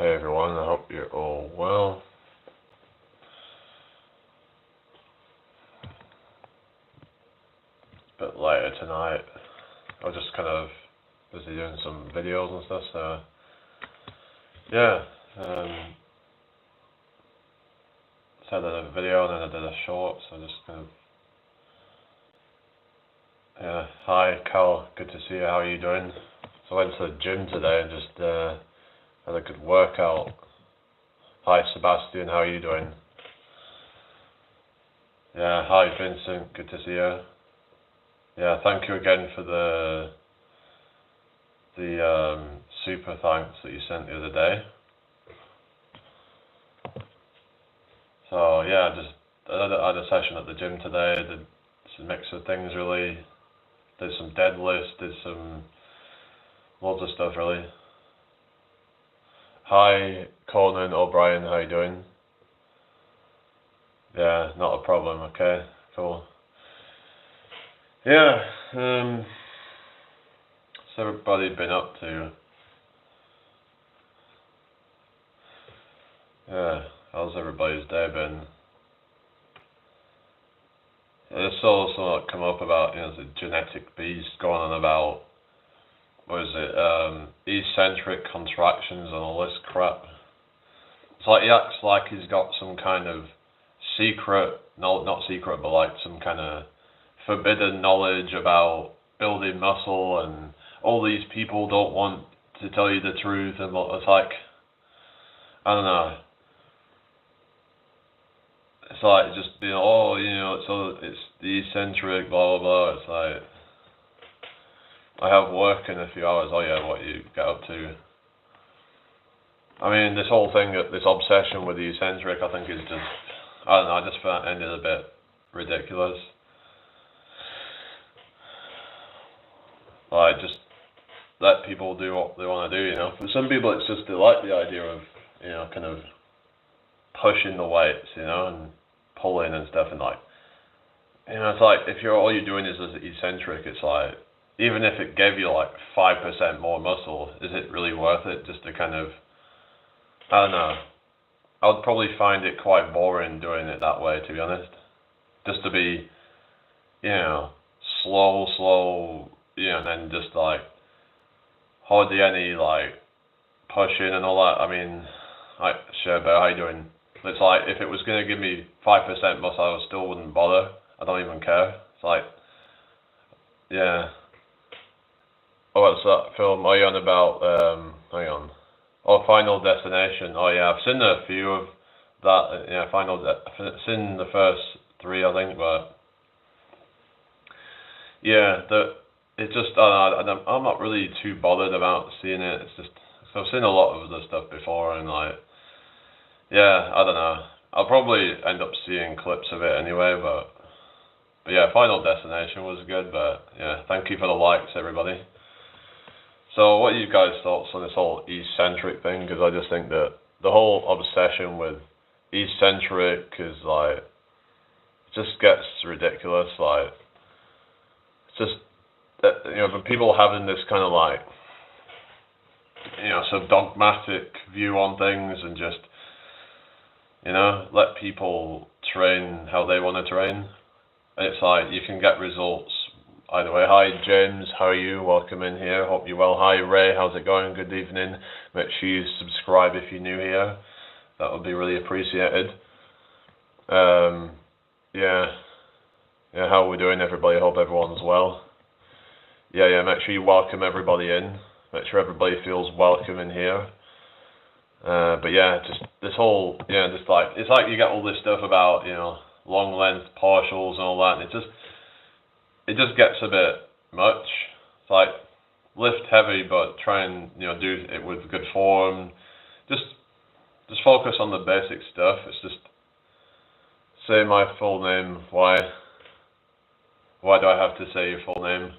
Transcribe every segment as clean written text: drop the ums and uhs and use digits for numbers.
Hey everyone, I hope you're all well. A bit later tonight. I was just kind of busy doing some videos and stuff, so yeah. So I did a video and then I did a short, so just kind of yeah. Hi Cal, good to see you. How are you doing? So I went to the gym today and just had a good workout. Hi Sebastian, how are you doing? Yeah, hi Vincent, good to see you. Yeah, thank you again for the super thanks that you sent the other day. So yeah, I had a session at the gym today. Did some mix of things really. Did some deadlifts. Did some loads of stuff really. Hi Conan O'Brien, how you doing? Yeah, not a problem. Okay, cool. Yeah. What's everybody been up to? Yeah, how's everybody's day been? There's also come up about the genetic beast going on about what is it, eccentric contractions and all this crap. It's like he acts like he's got some kind of secret, no, not secret, but like some kind of forbidden knowledge about building muscle, and all these people don't want to tell you the truth, and it's like, I don't know. It's like just so it's the eccentric, blah blah blah. It's like, I have work in a few hours. Oh yeah, what you get up to? I mean, this whole thing, this obsession with the eccentric, I think is just, I don't know, I just find it a bit ridiculous. Like, just let people do what they want to do, For some people, it's just they like the idea of, kind of pushing the weights, and pulling and stuff, and like, it's like, if all you're doing is eccentric, it's like, even if it gave you like 5% more muscle, is it really worth it just to kind of, I don't know. I would probably find it quite boring doing it that way, to be honest. Just to be, slow, and then just like hardly any like pushing and all that. I mean, Sherbo, how you doing? It's like, if it was gonna give me 5% muscle, I still wouldn't bother. I don't even care. It's like, yeah. Oh, what's that film? Are you on about? Hang on. Oh, Final Destination. Oh yeah, I've seen a few of that. Yeah, I've seen the first three, I think, but yeah, it just, I'm not really too bothered about seeing it. It's just, I've seen a lot of the stuff before, and like, yeah, I don't know. I'll probably end up seeing clips of it anyway, but yeah, Final Destination was good, but yeah, thank you for the likes, everybody. So what are you guys' thoughts on this whole eccentric thing? Because I just think that the whole obsession with eccentric is like, just gets ridiculous. Like, it's just that, but people having this kind of like, sort of dogmatic view on things, and just, let people train how they want to train. It's like, you can get results either way. Hi James, how are you? Welcome in here. Hope you're well. Hi Ray, how's it going? Good evening. Make sure you subscribe if you're new here. That would be really appreciated. Yeah, how are we doing, everybody? Hope everyone's well. Yeah, make sure you welcome everybody in. Make sure everybody feels welcome in here. But yeah, just this whole, just like, it's like you get all this stuff about, long length partials and all that, and it just gets a bit much. It's like, lift heavy, but try and, do it with good form. Just focus on the basic stuff. It's just, say my full name. Why do I have to say your full name?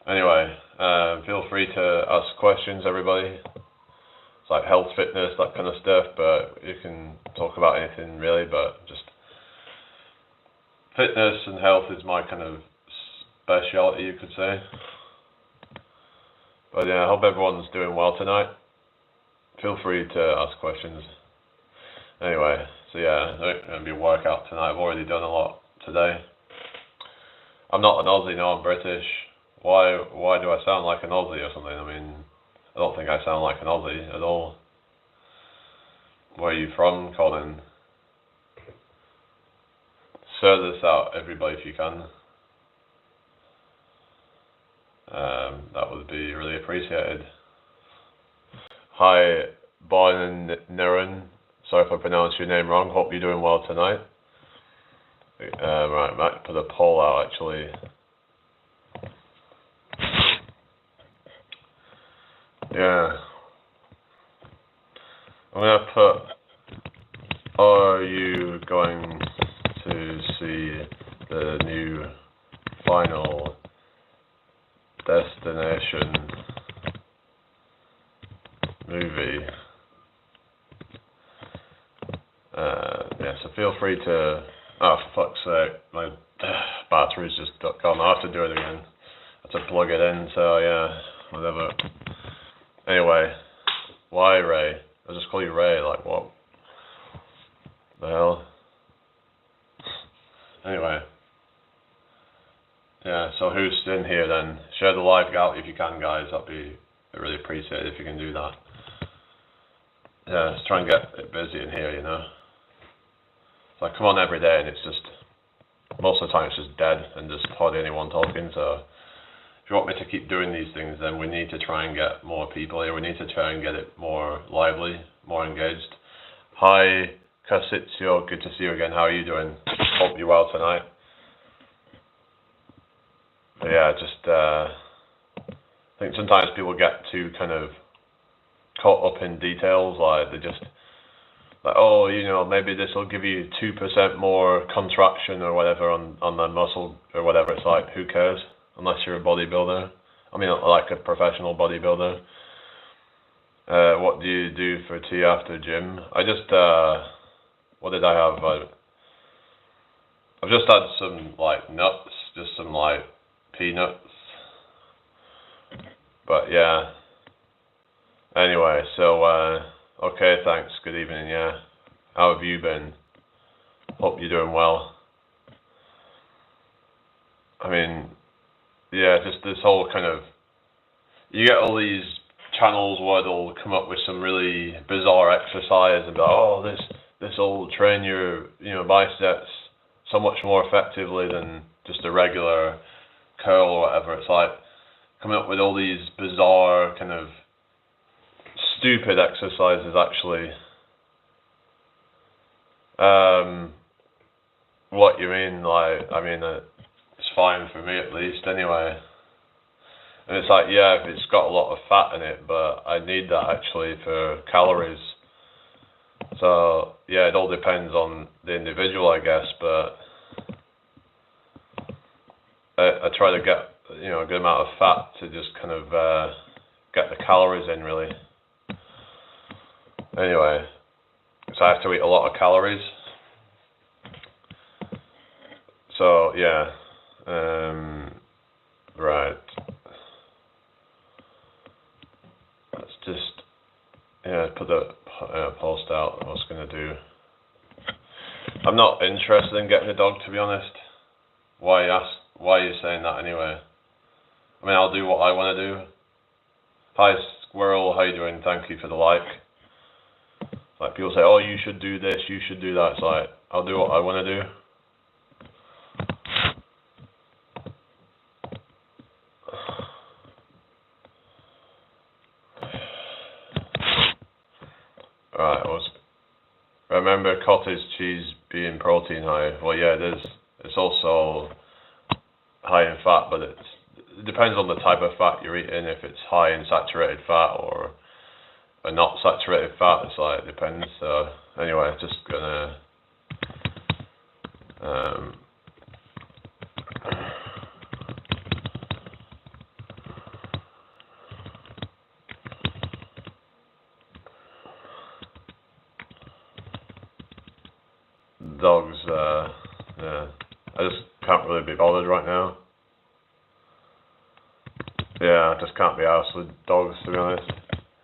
Anyway, feel free to ask questions, everybody. It's like health, fitness, that kind of stuff, but you can talk about anything really, but just fitness and health is my kind of specialty, you could say. But yeah, I hope everyone's doing well tonight. feel free to ask questions. Anyway, so yeah, there's going to be a workout tonight. I've already done a lot today. I'm not an Aussie, no, I'm British. Why do I sound like an Aussie or something? I mean, I don't think I sound like an Aussie at all. Where are you from, Colin? Share this out, everybody, if you can. That would be really appreciated. Hi, Bon Niren. Sorry if I pronounced your name wrong. Hope you're doing well tonight. Right, I might put a poll out actually. Yeah. I'm gonna put, are you going to see the new Final Destination movie? Yeah, so feel free to, oh for fuck's sake, my battery's just gone. I have to do it again. I have to plug it in, so yeah, whatever. Anyway, why Ray? I'll just call you Ray, like what the hell? Anyway. Yeah, so who's in here then? Share the live out if you can, guys. That'd be really appreciated if you can do that. Yeah, let's try and get it busy in here, you know. So I come on every day and it's just, most of the time it's just dead and just hardly anyone talking, so if you want me to keep doing these things, then we need to try and get more people here. We need to try and get it more lively, more engaged. Hi, Casizio, good to see you again. How are you doing? Hope you're well tonight. But yeah, just I think sometimes people get too kind of caught up in details, like they just like, oh, you know, maybe this will give you 2% more contraction or whatever on the muscle or whatever. It's like, who cares? Unless you're a bodybuilder. I mean, like a professional bodybuilder. What do you do for tea after gym? I just, what did I have? I've just had some, like, nuts, just some, like, peanuts. But, yeah. Anyway, so, okay, thanks. Good evening, yeah. How have you been? Hope you're doing well. I mean, yeah, just this whole kind of, you get all these channels where they'll come up with some really bizarre exercise and be like, oh, this will train your, you know, biceps so much more effectively than just a regular curl or whatever. It's like coming up with all these bizarre kind of stupid exercises actually. What you mean? Like, I mean, it's fine for me at least anyway. And it's like, yeah, if it's got a lot of fat in it, but I need that actually for calories. So, yeah, it all depends on the individual, I guess, but I try to get, you know, a good amount of fat to just kind of get the calories in, really. Anyway, so I have to eat a lot of calories. So, yeah, right. Let's just, yeah, put the post out. I was going to do. I'm not interested in getting a dog, to be honest. Why are you saying that anyway? I mean, I'll do what I want to do. Hi, Squirrel, how you doing? Thank you for the like. Like, people say, oh, you should do this, you should do that. It's like, I'll do what I want to do. Alright, remember cottage cheese being protein high. Well, yeah, it is. It's also high in fat, but it depends on the type of fat you're eating. If it's high in saturated fat or a not saturated fat, it's like, it depends. So anyway, just gonna dogs, yeah, I just can't really be bothered right now. Yeah, I just can't be arsed with dogs, to be honest.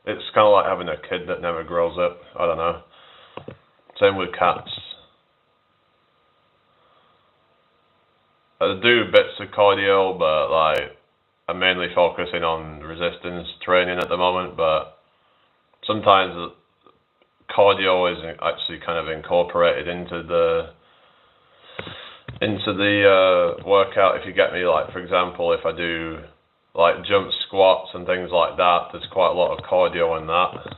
It's kind of like having a kid that never grows up. I don't know. Same with cats. I do bits of cardio, but like I'm mainly focusing on resistance training at the moment. But sometimes cardio is actually kind of incorporated into the workout. If you get me, like for example, if I do like jump squats and things like that, there's quite a lot of cardio in that.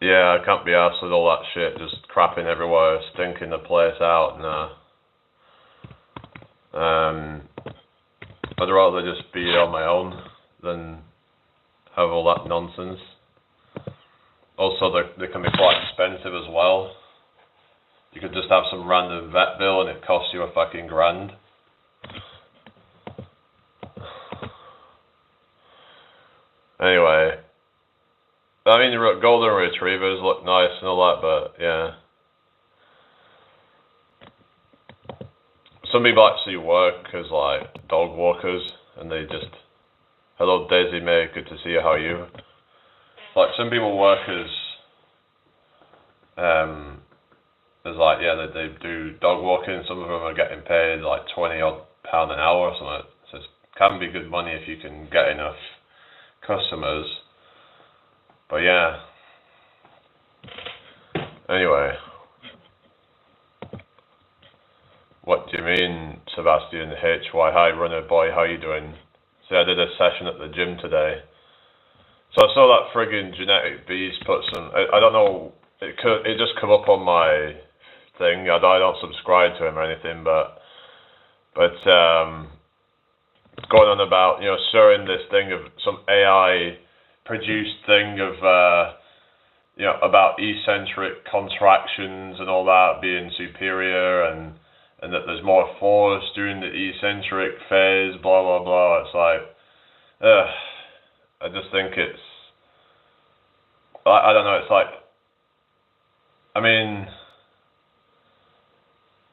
Yeah, I can't be arsed with all that shit, just crapping everywhere, stinking the place out. Nah. I'd rather just be on my own than have all that nonsense. Also, they can be quite expensive as well. You could just have some random vet bill and it costs you a fucking grand. Anyway, I mean, golden retrievers look nice and all that, but yeah. Some people actually work as like dog walkers, and they just, hello Daisy May, good to see you, how are you? Like some people work as like, yeah, they do dog walking. Some of them are getting paid like £20 odd an hour or something. So it can be good money if you can get enough customers. But yeah. Anyway. What do you mean, Sebastian H? Why, hi, runner boy, how you doing? See, I did a session at the gym today. So I saw that friggin' Genetic Beast put some, I don't know, it just come up on my thing. I don't subscribe to him or anything, but going on about, showing this thing of some AI produced thing of, about eccentric contractions and all that being superior, and that there's more force during the eccentric phase, blah, blah, blah. It's like, I just think it's, I don't know, it's like, I mean,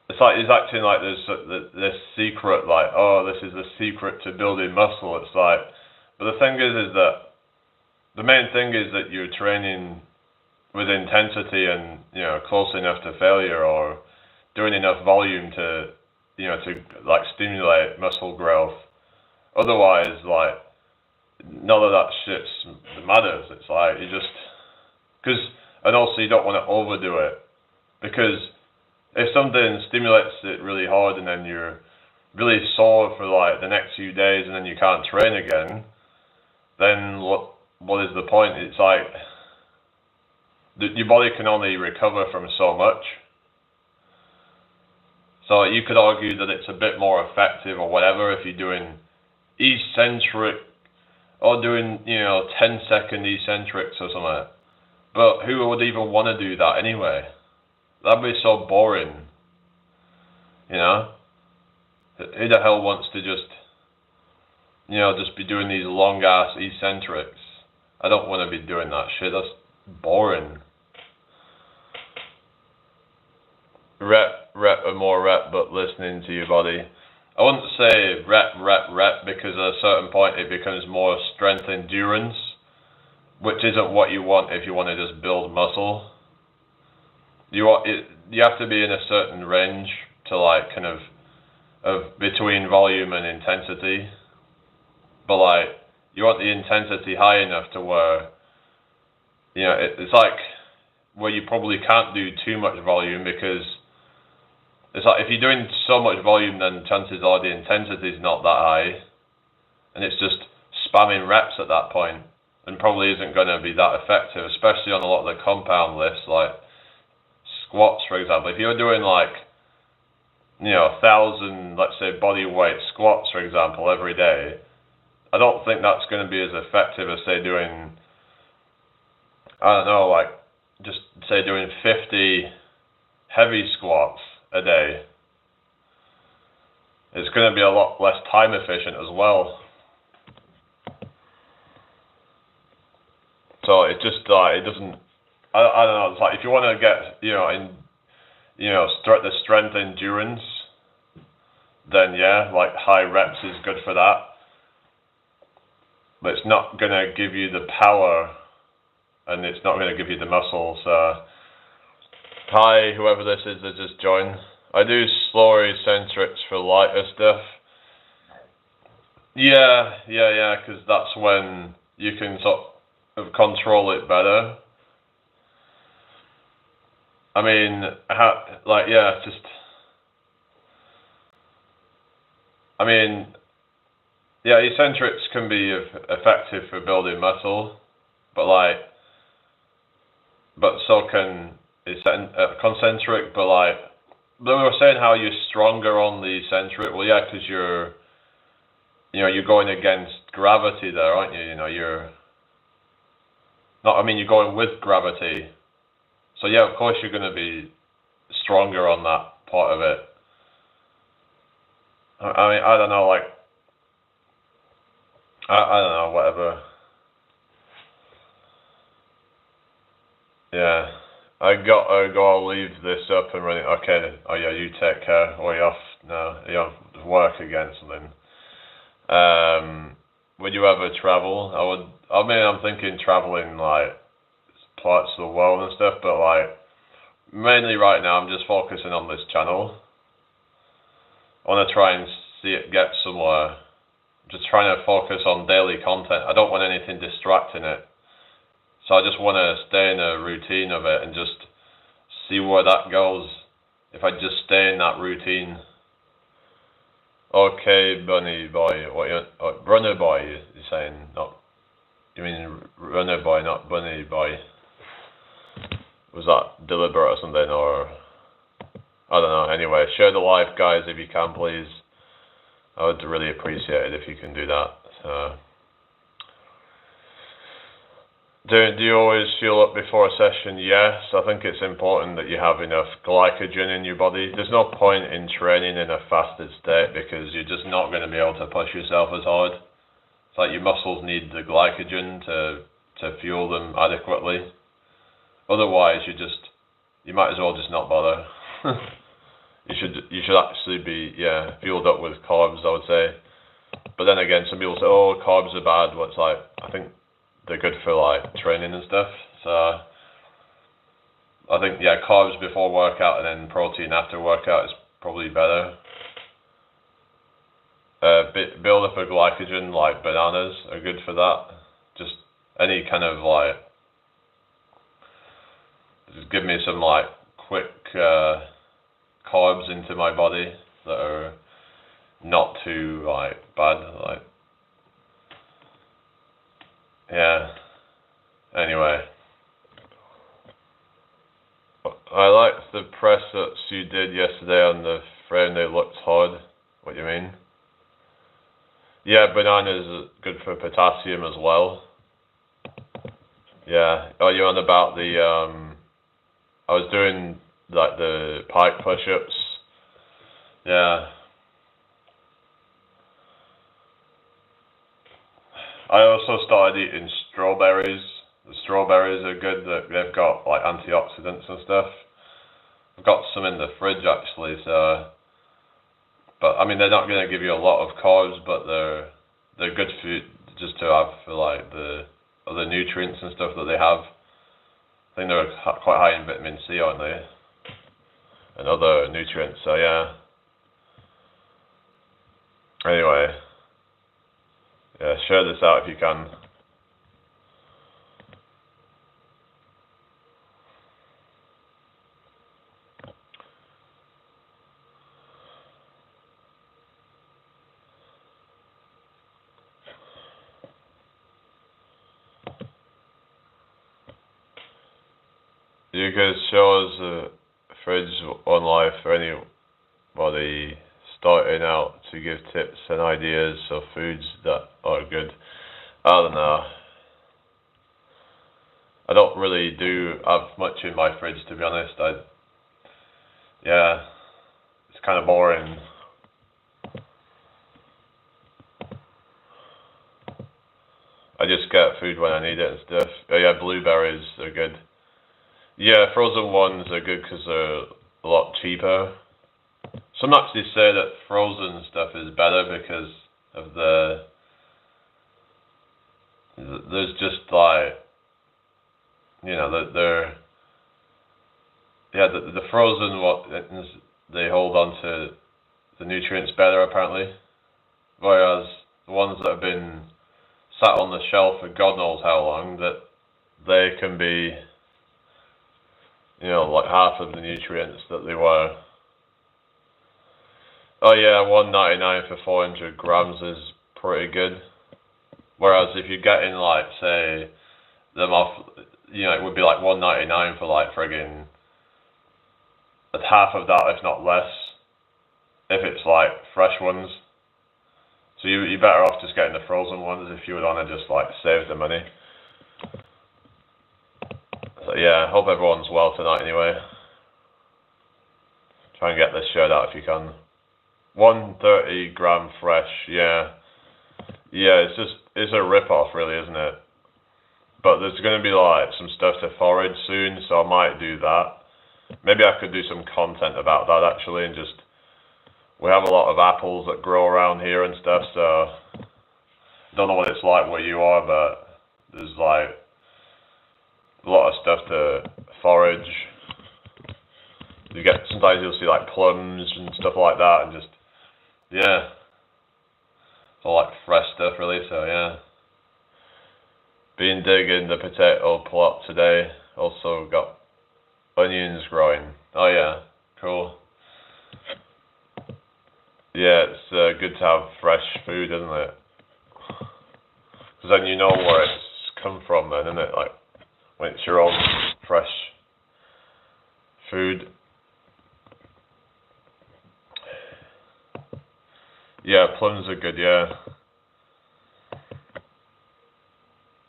it's like he's acting like there's this secret, like, oh, this is the secret to building muscle. It's like, but the thing is that the main thing is that you're training with intensity and, close enough to failure, or doing enough volume to like stimulate muscle growth. Otherwise, like, none of that shit matters. It's like, you just, and also you don't want to overdo it, because if something stimulates it really hard and then you're really sore for like the next few days and then you can't train again, then what is the point? It's like, your body can only recover from so much. So you could argue that it's a bit more effective or whatever if you're doing eccentric, or doing, 10-second eccentrics or something. But who would even want to do that anyway? That'd be so boring. Who the hell wants to just be doing these long ass eccentrics? I don't want to be doing that shit. That's boring. Rep or more rep, but listening to your body. I wouldn't say rep, because at a certain point it becomes more strength endurance, which isn't what you want if you want to just build muscle. You have to be in a certain range to like kind of between volume and intensity. But like, you want the intensity high enough to where, it's like where you probably can't do too much volume, because it's like if you're doing so much volume, then chances are the intensity is not that high, and it's just spamming reps at that point, and probably isn't going to be that effective, especially on a lot of the compound lifts, like squats, for example. If you're doing like, 1,000, let's say, body weight squats, for example, every day, I don't think that's going to be as effective as, say, doing, I don't know, like, just say doing 50 heavy squats a day. It's going to be a lot less time efficient as well. So it just, it doesn't, I don't know, it's like if you want to get, the strength endurance, then yeah, like high reps is good for that. but it's not going to give you the power, and it's not going to give you the muscle. So, hi, whoever this is that just joined. I do slower eccentrics for lighter stuff. Yeah, because that's when you can sort of control it better. I mean, eccentrics can be effective for building muscle, but so can concentric. But they were saying how you're stronger on the eccentric. Well, yeah, because you're going against gravity there, aren't you? You're going with gravity. So yeah, of course you're going to be stronger on that part of it. I don't know, I don't know, whatever. Yeah, I gotta go. I'll leave this up and running. Okay. Oh yeah, you take care. Or you off now? You off work again? Something. Would you ever travel? I'm thinking traveling parts of the world and stuff, but mainly right now I'm just focusing on this channel. I want to try and see it get somewhere. Just trying to focus on daily content. I don't want anything distracting it. So I just want to stay in a routine of it and just see where that goes. If I just stay in that routine. Okay, bunny boy. Runner boy, you're saying? Not. You mean runner boy, not bunny boy? Was that deliberate or something, or I don't know. Anyway, share the live, guys, if you can, please. I would really appreciate it if you can do that. Do you always fuel up before a session? Yes, I think it's important that you have enough glycogen in your body. There's no point in training in a fasted state because you're just not going to be able to push yourself as hard. It's like your muscles need the glycogen to fuel them adequately. Otherwise, you might as well just not bother. You should actually be fueled up with carbs, I would say. But then again, some people say, oh, carbs are bad. Well, it's I think they're good for training and stuff. So I think carbs before workout and then protein after workout is probably better. Build up a glycogen, like bananas are good for that. Just any kind of just give me some quick carbs into my body that are not too bad. Yeah. Anyway, I liked the press ups you did yesterday on the frame. They looked hard. What do you mean? Yeah, bananas are good for potassium as well. Yeah. Oh, you're on about the I was doing the pike push-ups. Yeah. I also started eating strawberries. The strawberries are good. They've got antioxidants and stuff. I've got some in the fridge actually. So, but I mean they're not going to give you a lot of carbs, but they're good food just to have for the other nutrients and stuff that they have. I think they're quite high in vitamin C, aren't they? And other nutrients. So yeah. Anyway. Yeah, share this out if you can. You could show us a fridge on live for anybody starting out to give tips and ideas of foods that are good. I don't know. I don't really have much in my fridge, to be honest. It's kind of boring. I just get food when I need it and stuff. Oh yeah, blueberries are good. Yeah, frozen ones are good because they're a lot cheaper. Some actually say that frozen stuff is better because of there's just like, you know, the frozen ones, they hold on to the nutrients better apparently, whereas the ones that have been sat on the shelf for God knows how long, that they can be, you know, like half of the nutrients that they were. Oh yeah, $1.99 for 400 grams is pretty good. Whereas if you're getting like, say, them off, you know, it would be like $1.99 for like friggin' half of that, if not less, if it's like fresh ones. So you're better off just getting the frozen ones if you would want to just like save the money. So yeah, hope everyone's well tonight anyway. Try and get this shared out if you can. 130 gram fresh, yeah. Yeah, it's a rip-off really, isn't it? But there's going to be like some stuff to forage soon, so I might do that. Maybe I could do some content about that actually, and just, we have a lot of apples that grow around here and stuff, so I don't know what it's like where you are, but there's like a lot of stuff to forage. Sometimes you'll see like plums and stuff like that, and just, yeah, it's all like fresh stuff really, so yeah. Been digging the potato plot today, also got onions growing. Oh yeah, cool. Yeah, it's good to have fresh food, isn't it? Because then you know where it's come from then, isn't it? Like, when it's your own fresh food. Yeah, plums are good, yeah.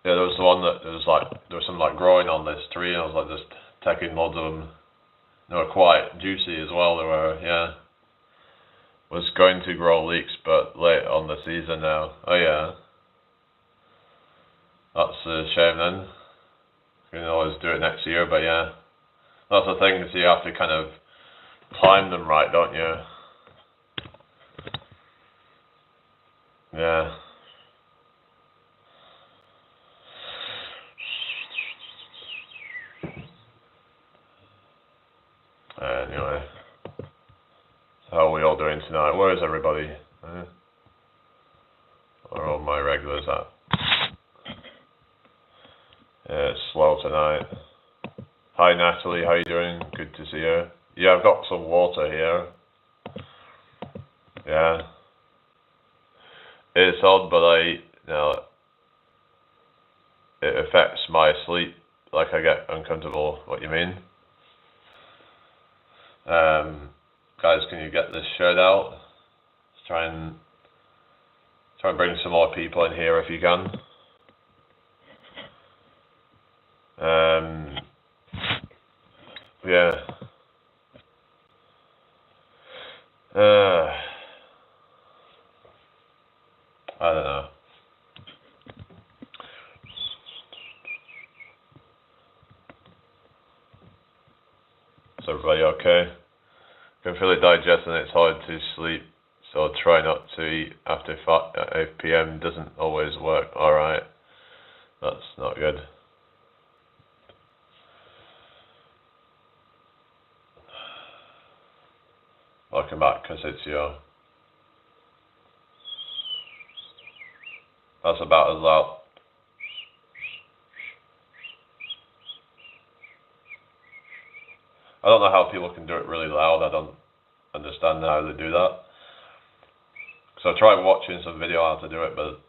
Yeah, there was the one that there was some like growing on this tree, and I was like just taking loads of them. They were quite juicy as well, they were, yeah. Was going to grow leeks, but late on the season now. Oh yeah. That's a shame then. You can always do it next year, but yeah. That's the thing, so you have to kind of time them right, don't you? Yeah. Anyway. So how are we all doing tonight? Where is everybody? Where are all my regulars at? Yeah, it's slow tonight. Hi Natalie, how you doing? Good to see you. Yeah, I've got some water here. Yeah. It's odd, but it affects my sleep. Like I get uncomfortable. What you mean? Guys, can you get this shared out? Let's try and bring some more people in here if you can. Yeah. I don't know. Is everybody okay? I can feel it digesting, it's hard to sleep, so try not to eat after 5 PM. Doesn't always work. Alright. That's not good. Welcome back, Casizio. That's about as loud. I don't know how people can do it really loud. I don't understand how they do that. So I tried watching some video on how to do it, but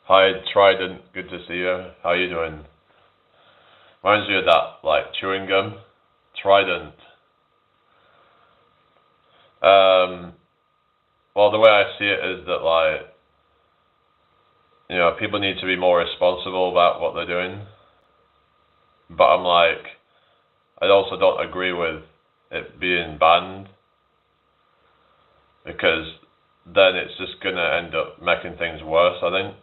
hi Trident, good to see you. How you doing? Reminds me of that, like chewing gum. Trident. Well, the way I see it is that, like, you know, people need to be more responsible about what they're doing. But I'm like, I also don't agree with it being banned, because then it's just gonna end up making things worse, I think.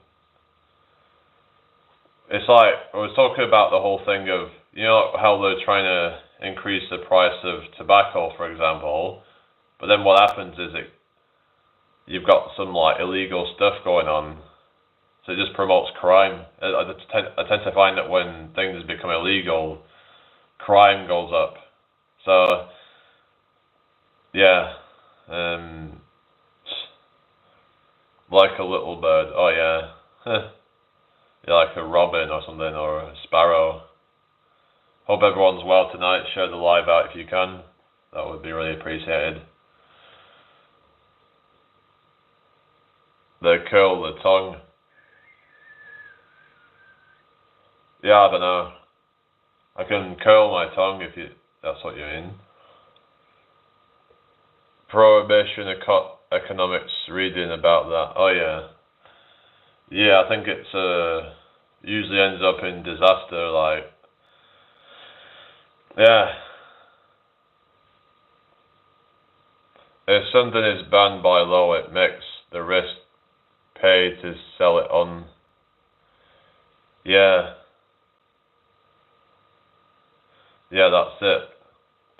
It's like, I was talking about the whole thing of, you know, how they're trying to increase the price of tobacco, for example, But then what happens is you've got some like illegal stuff going on, so it just promotes crime. I tend to find that when things become illegal, crime goes up. So yeah, like a little bird. Oh yeah, you're like a robin or something, or a sparrow. Hope everyone's well tonight. Share the live out if you can. That would be really appreciated. They curl the tongue. Yeah, I don't know. I can curl my tongue if that's what you mean. Prohibition economics reading about that. Oh yeah. Yeah, I think it's usually ends up in disaster, like yeah. If something is banned by law, it makes the risk pay to sell it on. Yeah. Yeah, that's it.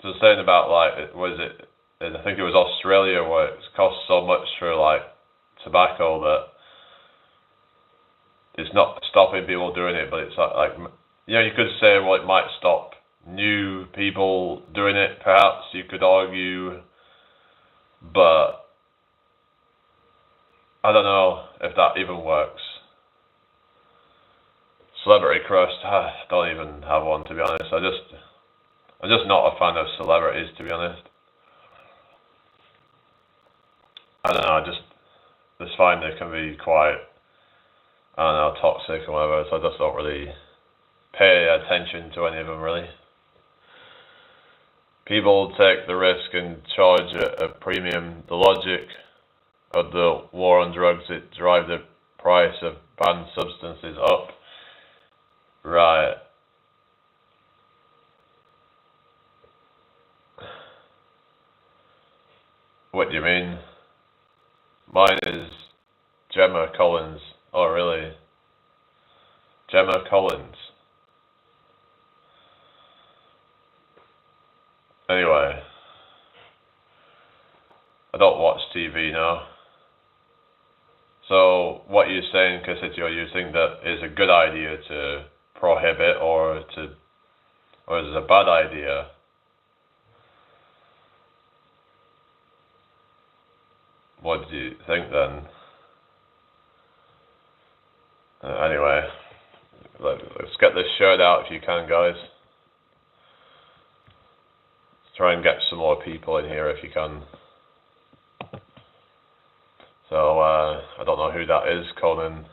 So saying about like, I think it was Australia where it costs so much for like tobacco that it's not stopping people doing it, but it's like you could say, well, it might stop new people doing it, perhaps you could argue, but I don't know if that even works. Celebrity crush, I don't even have one, to be honest. I'm just not a fan of celebrities, to be honest. I don't know, I just find they can be quite, I don't know, toxic or whatever, so I just don't really pay attention to any of them, really. People take the risk and charge a premium. The logic of the war on drugs, it drives the price of banned substances up. Right. What do you mean? Mine is Gemma Collins. Oh, really? Gemma Collins. Anyway, I don't watch TV now. So, what you're saying, Casitio, you think that is a good idea to prohibit, or is it a bad idea? What do you think then? Anyway, let's get this shared out if you can, guys. Let's try and get some more people in here if you can. So, I don't know who that is, Conan.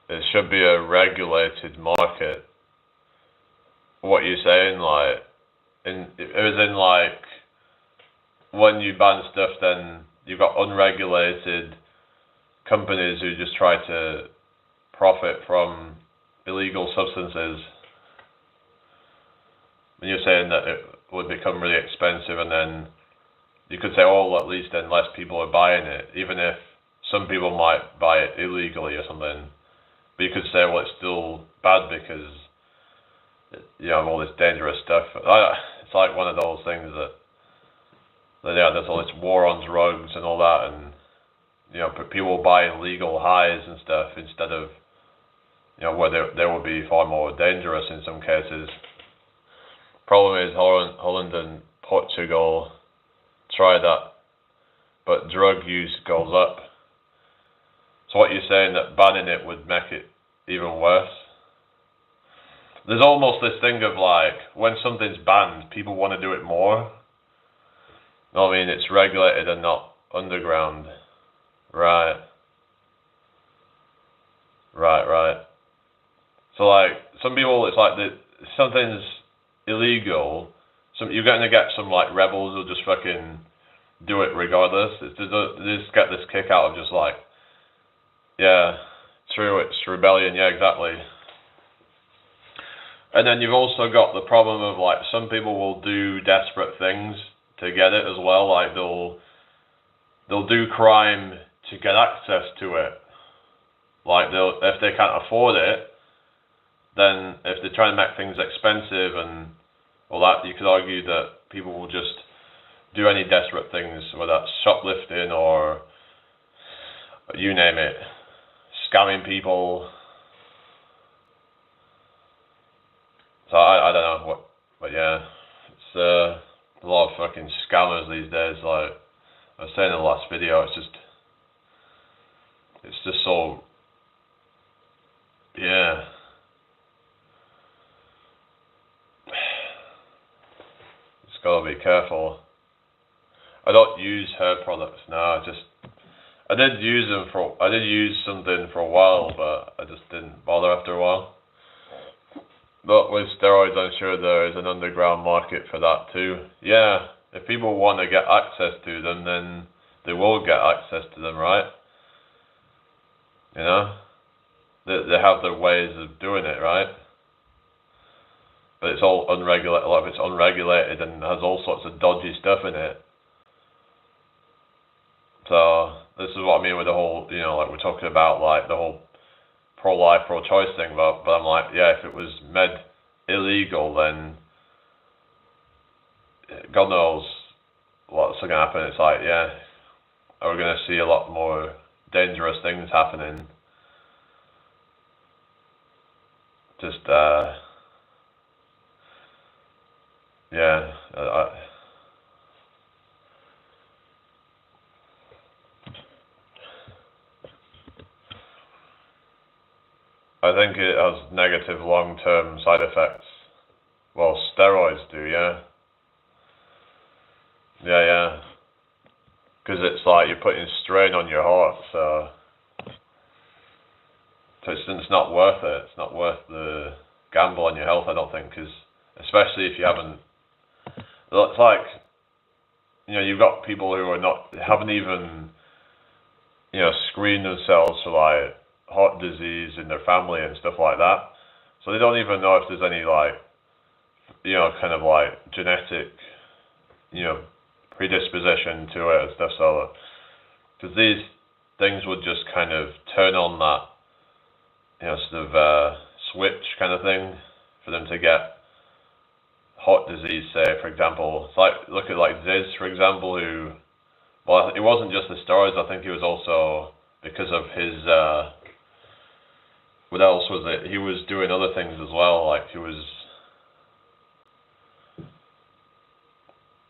It should be a regulated market. What you're saying, like, it was in like, when you ban stuff, then you've got unregulated companies who just try to profit from illegal substances. And you're saying that it would become really expensive, and then you could say, oh, well, at least then less people are buying it, even if some people might buy it illegally or something. But you could say, well, it's still bad because you have all this dangerous stuff. It's like one of those things that yeah, there's all this war on drugs and all that, and people buying legal highs and stuff instead of where they would be far more dangerous in some cases. Problem is Holland and Portugal try that, but drug use goes up. So what you're saying, that banning it would make it even worse? There's almost this thing of like, when something's banned, people want to do it more. You know what I mean? It's regulated and not underground. Right. So like, some people, it's like something's illegal. You're going to get some like rebels who'll just fucking do it regardless. They just get this kick out of just like, yeah, true, it's rebellion, yeah, exactly. And then you've also got the problem of like, some people will do desperate things to get it as well. Like they'll do crime to get access to it. Like if they can't afford it, then if they're trying to make things expensive and all that, you could argue that people will just do any desperate things, whether that's shoplifting or you name it, scamming people. So I don't know what, but yeah, it's a lot of fucking scammers these days. Like I was saying in the last video, it's just so, yeah. Just gotta be careful. I don't use hair products now. I did use something for a while, but I just didn't bother after a while. But with steroids, I'm sure there is an underground market for that too. Yeah, if people want to get access to them, then they will get access to them, right? You know? They have their ways of doing it, right? But it's all unregulated. Like it's unregulated and has all sorts of dodgy stuff in it. So this is what I mean with the whole, you know, like we're talking about like the whole pro-life, pro-choice thing, but I'm like, yeah, if it was made illegal, then God knows what's going to happen. It's like, yeah, we're going to see a lot more dangerous things happening. Just, yeah, I think it has negative long-term side effects. Well, steroids do, yeah. Yeah. Because it's like you're putting strain on your heart, so it's not worth it. It's not worth the gamble on your health, I don't think, because especially if you haven't. It's like, you know, you've got people who haven't even, you know, screened themselves for like heart disease in their family and stuff like that. So they don't even know if there's any like, you know, kind of like genetic, you know, predisposition to it and stuff. So, because these things would just kind of turn on that, you know, sort of switch kind of thing for them to get heart disease, say, for example. It's like, look at like Ziz, for example, who, well, it wasn't just the steroids, I think it was also because of his, what else was it? He was doing other things as well, like he was,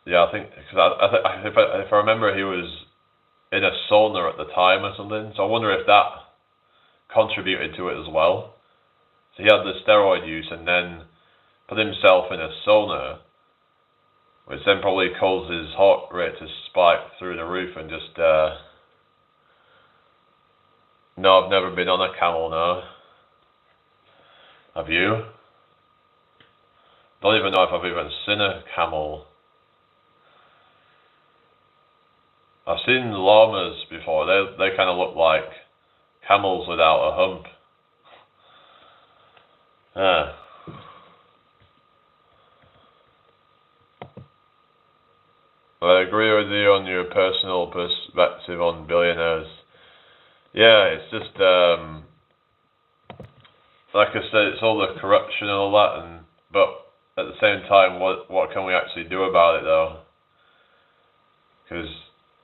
yeah, I think, because if I remember, he was in a sauna at the time or something, so I wonder if that contributed to it as well. So he had the steroid use and then put himself in a sauna, which then probably caused his heart rate to spike through the roof and just, no, I've never been on a camel, no. Have you? Don't even know if I've even seen a camel. I've seen llamas before. They kind of look like camels without a hump. Yeah. But I agree with you on your personal perspective on billionaires. Yeah, it's just like I said, it's all the corruption and all that, but at the same time, what can we actually do about it though? Because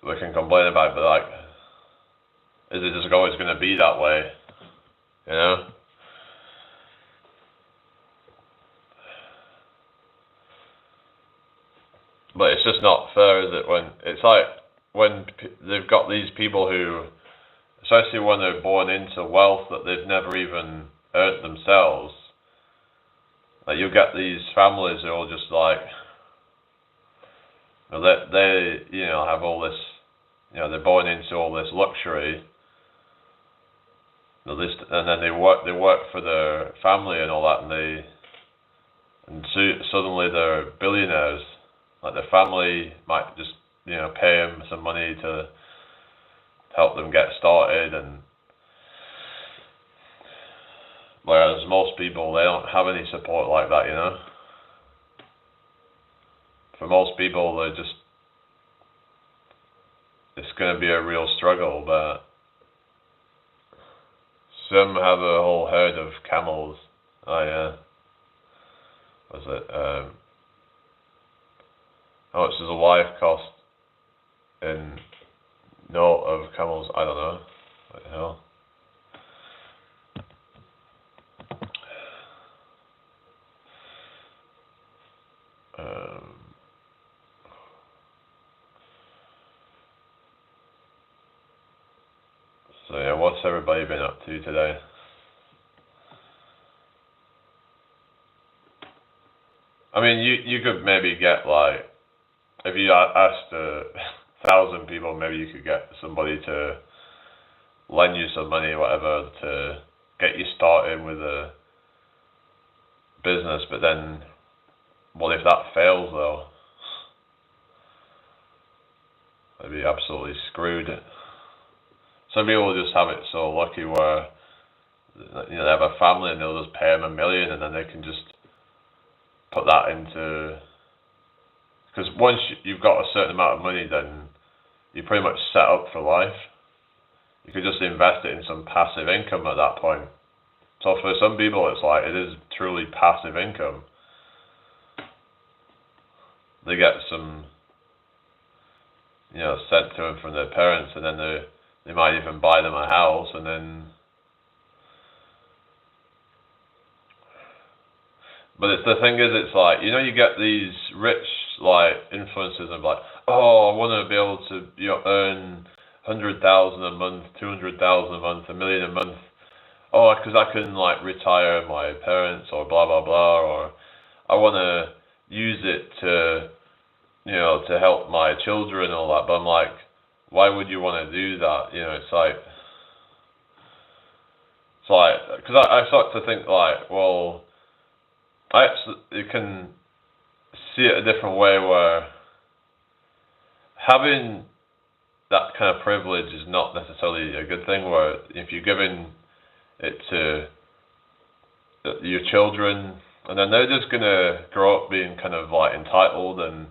we can complain about it, but like, is it just always going to be that way? You know? But it's just not fair, is it? When it's like when they've got these people who, especially when they're born into wealth that they've never even earned themselves, like you get these families who are just like, you know, they you know have all this, you know, they're born into all this luxury, you know, this, and then they work for their family and all that, and suddenly they're billionaires. Like their family might just, you know, pay them some money to help them get started, and whereas most people, they don't have any support like that, you know. For most people, it's going to be a real struggle, but some have a whole herd of camels. Oh yeah. Was it, how much does a wife cost? in note of camels. I don't know. What the hell? So yeah, what's everybody been up to today? I mean, you could maybe get like, if you asked 1,000 people, maybe you could get somebody to lend you some money or whatever to get you started with a business. But then, what if that fails though? They'd be absolutely screwed. Some people just have it so lucky where, you know, they have a family and they'll just pay them $1 million and then they can just put that into, because once you've got a certain amount of money, then you're pretty much set up for life. You could just invest it in some passive income at that point. So for some people, it's like, it is truly passive income. They get some, you know, sent to them from their parents, and then they might even buy them a house, and then. But the thing is, it's like, you know, you get these rich like influencers of like, oh, I want to be able to, you know, earn 100,000 a month, 200,000 a month, $1 million a month. Oh, because I can like retire my parents or blah blah blah, or I want to use it to, you know, to help my children and all that. But I'm like, why would you want to do that? You know, it's like, because I start to think like, well, I actually can see it a different way where having that kind of privilege is not necessarily a good thing, where if you're giving it to your children, and then they're just going to grow up being kind of like entitled and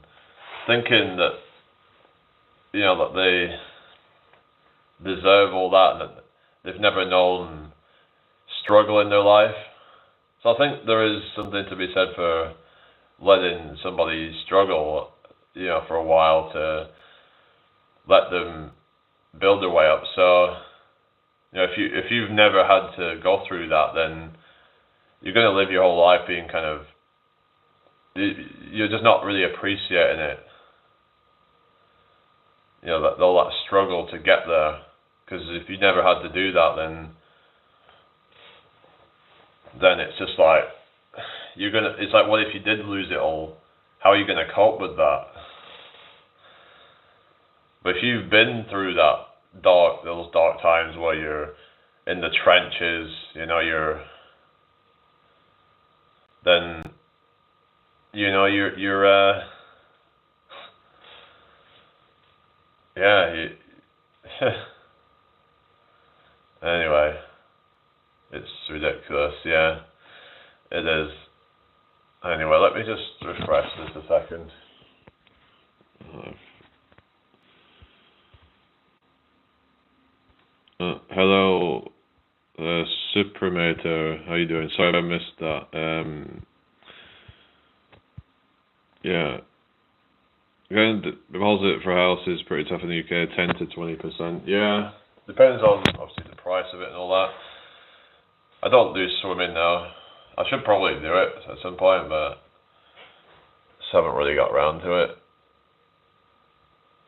thinking that, you know, that they deserve all that and that they've never known struggle in their life. So I think there is something to be said for letting somebody struggle, you know, for a while to let them build their way up. So, you know, if you've never had to go through that, then you're going to live your whole life being kind of, you're just not really appreciating it. You know, that all that struggle to get there. Because if you never had to do that, then it's just like, it's like, what if you did lose it all? How are you going to cope with that? But if you've been through those dark times where you're in the trenches, you know, then, you know, yeah, anyway, it's ridiculous, yeah, it is. Anyway, let me just refresh this a second. Hello, Supremator, how you doing? Sorry if I missed that. Yeah, going to deposit for a house is pretty tough in the UK, 10 to 20%. Yeah, depends on obviously the price of it and all that. I don't do swimming now. I should probably do it at some point, but just haven't really got around to it.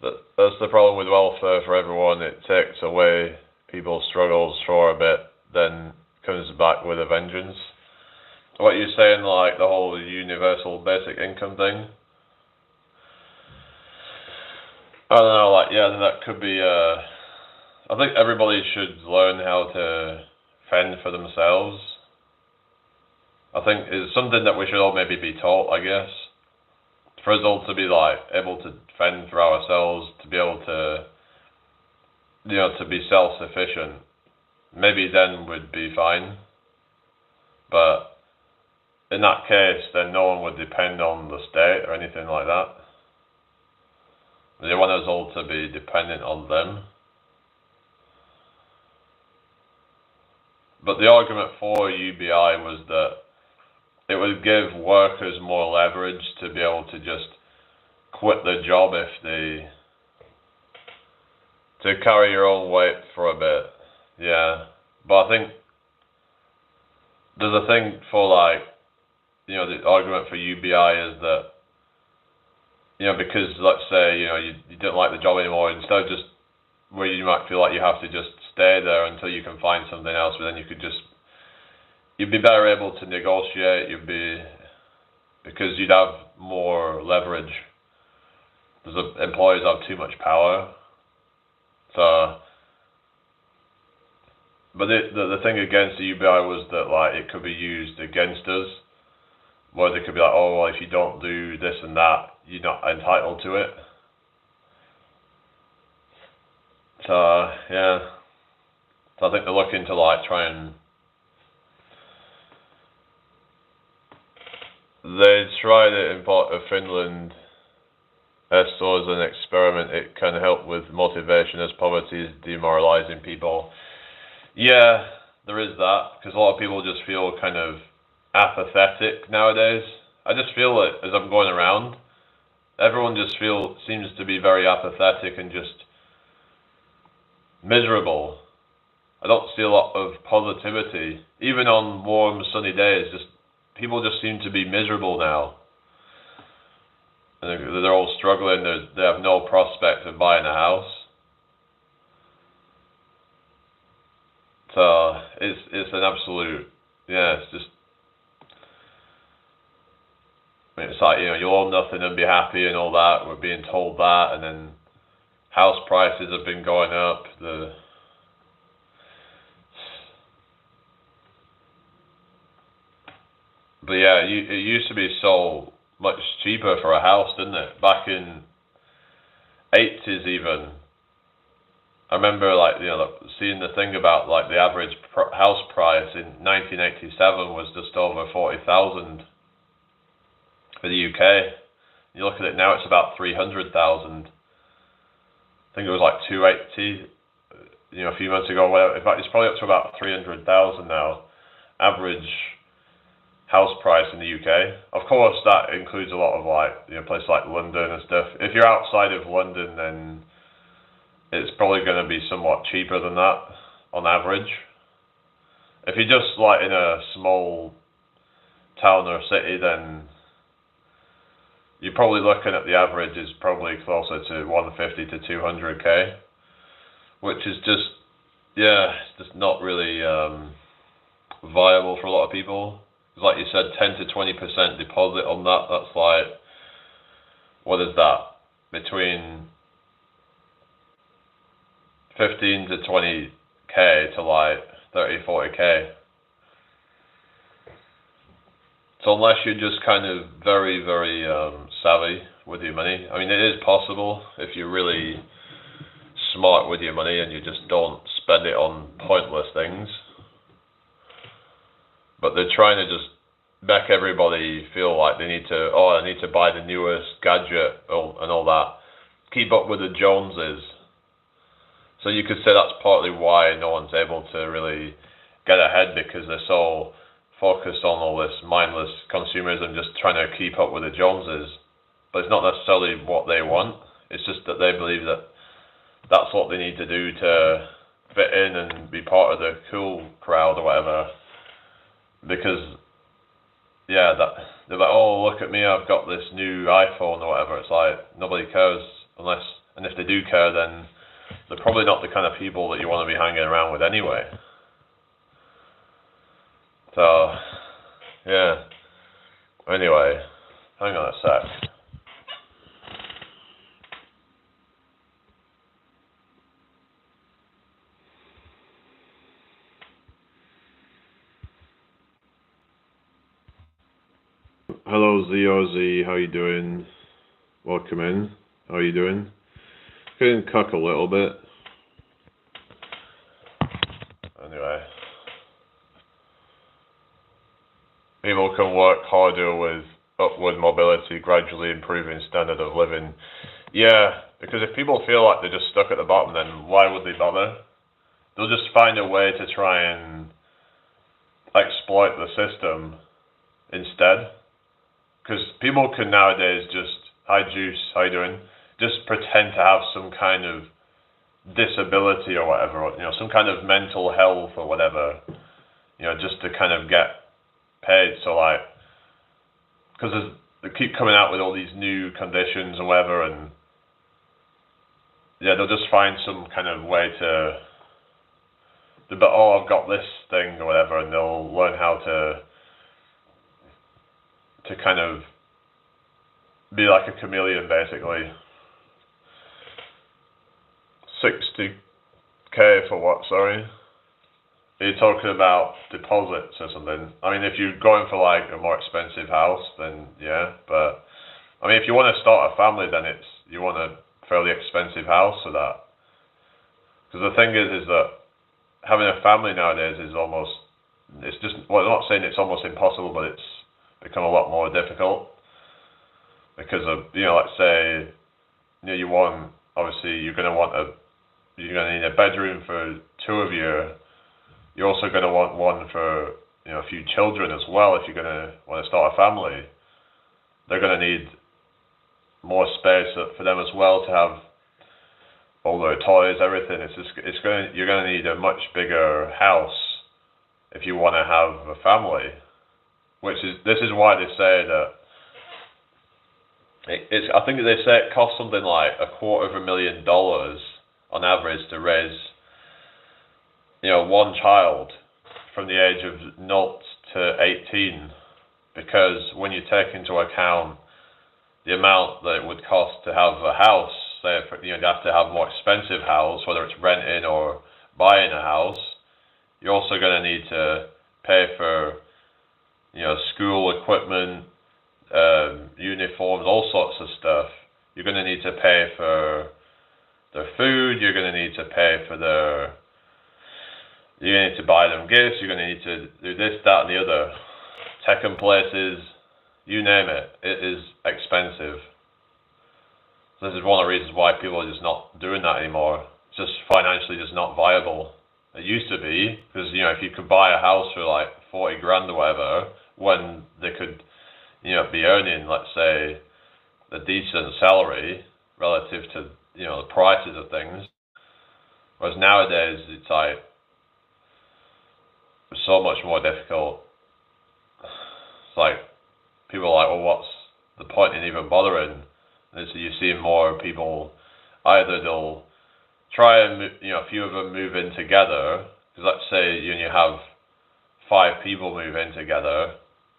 That's the problem with welfare for everyone. It takes away people's struggles for a bit, then comes back with a vengeance. What you're saying, like the whole universal basic income thing? I don't know, like, yeah, that could be, I think everybody should learn how to fend for themselves. I think it's something that we should all maybe be taught, I guess. For us all to be, like, able to fend for ourselves, to be able to, you know, to be self-sufficient. Maybe then we'd be fine. But in that case, then no one would depend on the state or anything like that. They want us all to be dependent on them. But the argument for UBI was that it would give workers more leverage to be able to just quit their job if they to carry your own weight for a bit. Yeah, but I think there's a thing for like, the argument for UBI is that, because let's say, you didn't like the job anymore, instead of just where you might feel like you have to just stay there until you can find something else, but then you'd be better able to negotiate, because you'd have more leverage, because the employers have too much power. So, but the thing against the UBI was that like it could be used against us, where they could be like, oh, well, if you don't do this and that, you're not entitled to it. So yeah, so I think they're looking to like try and they tried it in part of Finland. So as an experiment, it can help with motivation as poverty is demoralizing people. Yeah, there is that, because a lot of people just feel kind of apathetic nowadays. I just feel it as I'm going around. Everyone just seems to be very apathetic and just miserable. I don't see a lot of positivity. Even on warm, sunny days, people just seem to be miserable now. And they're all struggling. They have no prospect of buying a house. So it's an absolute, it's just, it's like, you'll own nothing and be happy and all that. We're being told that, and then house prices have been going up. But yeah, it used to be so much cheaper for a house, didn't it? Back in 80s even. I remember seeing the thing about like the average house price in 1987 was just over 40,000 for the UK. You look at it now, it's about 300,000. I think it was like 280, a few months ago. Well, in fact, it's probably up to about 300,000 now, average house price in the UK. Of course, that includes a lot of places like London and stuff. If you're outside of London, then it's probably going to be somewhat cheaper than that on average. If you're just like in a small town or city, then you're probably looking at the average is probably closer to 150 to 200k, which is just, it's just not really viable for a lot of people. Like you said, 10 to 20% deposit on that, that's like, what is that? Between 15 to 20k to like 30, 40k. So unless you're just kind of very, very savvy with your money, I mean, it is possible if you're really smart with your money and you just don't spend it on pointless things. But they're trying to just make everybody feel like they need to, I need to buy the newest gadget and all that. Keep up with the Joneses. So you could say that's partly why no one's able to really get ahead, because they're so focused on all this mindless consumerism, just trying to keep up with the Joneses. But it's not necessarily what they want. It's just that they believe that that's what they need to do to fit in and be part of the cool crowd or whatever. Because, they're like, oh, look at me, I've got this new iPhone or whatever. It's like, nobody cares and if they do care, then they're probably not the kind of people that you want to be hanging around with anyway. So, yeah. Anyway, hang on a sec. Hello, ZOZ, how you doing? Welcome in. How you doing? Getting cuck a little bit. Anyway. People can work harder with upward mobility, gradually improving standard of living. Yeah, because if people feel like they're just stuck at the bottom, then why would they bother? They'll just find a way to try and exploit the system instead. Because people can nowadays just, hi Juice, how you doing? Just pretend to have some kind of disability or whatever, or, some kind of mental health or whatever, just to kind of get paid. So like, because they keep coming out with all these new conditions or whatever, and yeah, they'll just find some kind of way but oh, I've got this thing or whatever, and they'll learn how to kind of be like a chameleon, basically. 60k for what, sorry? Are you talking about deposits or something? I mean, if you're going for like a more expensive house, then yeah, but I mean, if you want to start a family, then you want a fairly expensive house for that. Because the thing is that having a family nowadays is almost, it's just, well, I'm not saying it's almost impossible, but it's become a lot more difficult. Because of, let's say, you want, obviously, you're going to need a bedroom for two of you. You're also going to want one for, a few children as well. If you're going to want to start a family, they're going to need more space for them as well to have all their toys, everything. You're going to need a much bigger house if you want to have a family. This is why they say that I think they say it costs something like $250,000 on average to raise, one child from the age of 0 to 18, because when you take into account the amount that it would cost to have a house, say you'd have to have a more expensive house, whether it's renting or buying a house, you're also going to need to pay for, school equipment, uniforms, all sorts of stuff. You're going to need to pay for their food, you're going to need to pay for you're going to need to buy them gifts, you're going to need to do this, that, and the other. Taking places, you name it, it is expensive. This is one of the reasons why people are just not doing that anymore. It's just financially just not viable. It used to be, because, if you could buy a house for like 40 grand or whatever, when they could, be earning, let's say, a decent salary relative to, the prices of things. Whereas nowadays, it's like, so much more difficult. It's like, people are like, well, what's the point in even bothering? And so you're seeing more people, either they'll try and, a few of them move in together, because let's say you have 5 people move in together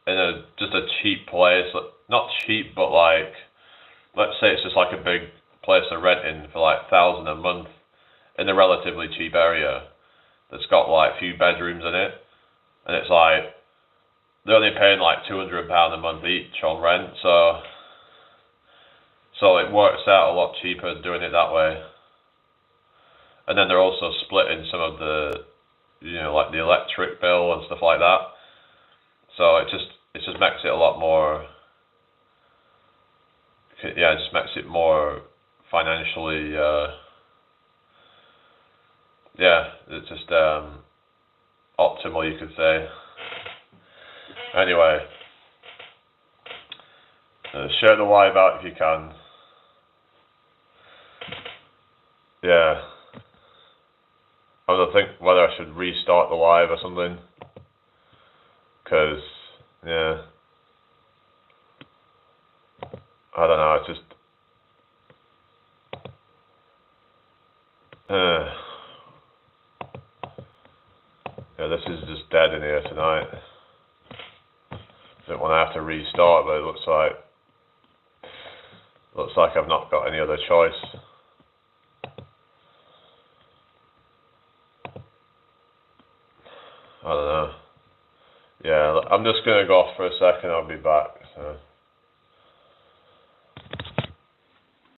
in just a cheap place, not cheap, but like, let's say it's just like a big place they're renting for like $1,000 a month in a relatively cheap area that's got like a few bedrooms in it, and it's like they're only paying like £200 a month each on rent, so it works out a lot cheaper doing it that way. And then they're also splitting some of the, like the electric bill and stuff like that. So it just makes it a lot more, yeah, it just makes it more financially, yeah, it's just optimal, you could say. Anyway, share the live out if you can. Yeah. I don't think whether I should restart the live or something. Because, yeah. I don't know, it's just... yeah, this is just dead in here tonight. Don't want to have to restart, but it looks like I've not got any other choice. I don't know. Yeah, I'm just going to go off for a second, I'll be back.